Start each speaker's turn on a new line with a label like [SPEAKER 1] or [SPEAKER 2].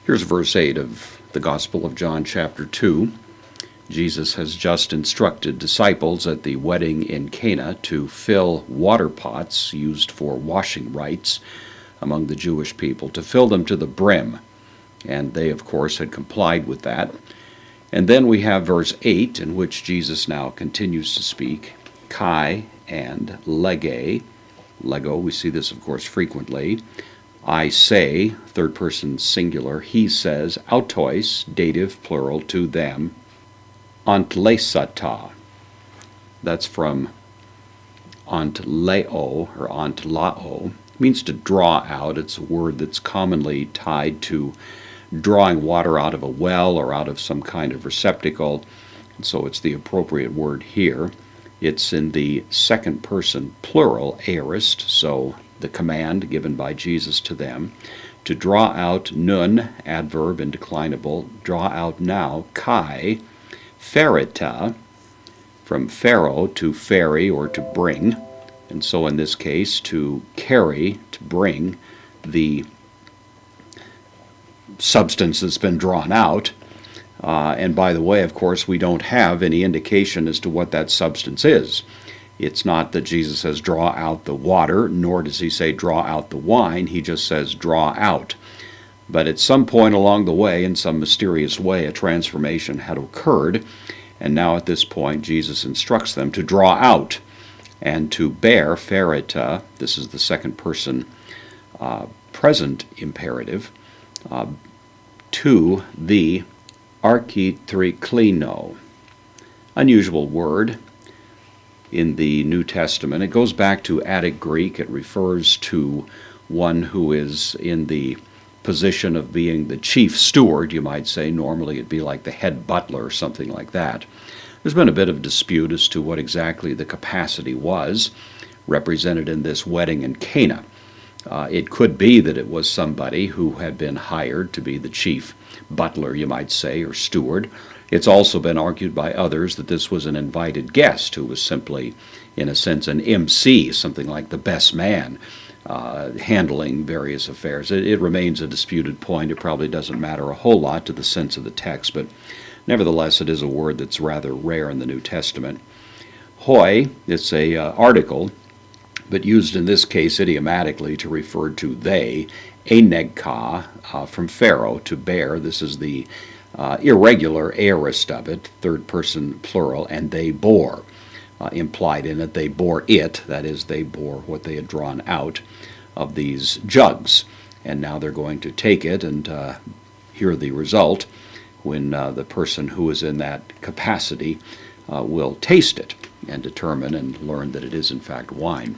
[SPEAKER 1] Here's verse 8 of the Gospel of John, chapter 2. Jesus has just instructed disciples at the wedding in Cana to fill water pots used for washing rites among the Jewish people, to fill them to the brim. And they, of course, had complied with that. And then we have verse 8, in which Jesus now continues to speak, kai and lege. Lego, we see this, of course, frequently. I say, third person singular. He says, autois, dative, plural, to them. Antlesata. That's from antleo or antlao. It means to draw out. It's a word that's commonly tied to drawing water out of a well or out of some kind of receptacle. And so it's the appropriate word here. It's in the second person plural, aorist, so the command given by Jesus to them to draw out, nun, adverb indeclinable, draw out now, kai, ferrita, from pharaoh to ferry or to bring, and so in this case to carry, to bring the substance that's been drawn out. And by the way, of course, we don't have any indication as to what that substance is. It's not that Jesus says draw out the water, nor does he say draw out the wine. He just says draw out. But at some point along the way, in some mysterious way, a transformation had occurred. And now at this point, Jesus instructs them to draw out and to bear, ferrita, this is the second person present imperative, to the architriklino. Unusual word in the New Testament. It goes back to Attic Greek. It refers to one who is in the position of being the chief steward, you might say. Normally it'd be like the head butler or something like that. There's been a bit of dispute as to what exactly the capacity was represented in this wedding in Cana. It could be that it was somebody who had been hired to be the chief butler, you might say, or steward. It's also been argued by others that this was an invited guest who was simply, in a sense, an MC, something like the best man, handling various affairs. It remains a disputed point. It probably doesn't matter a whole lot to the sense of the text, but nevertheless it is a word that's rather rare in the New Testament. Hoi, it's a article, but used in this case idiomatically to refer to they. Enegka, from Pharaoh, to bear. This is the irregular aorist of it, third person plural, and they bore. Implied in it, they bore it, that is, they bore what they had drawn out of these jugs. And now they're going to take it and hear the result when the person who is in that capacity will taste it and determine and learn that it is in fact wine.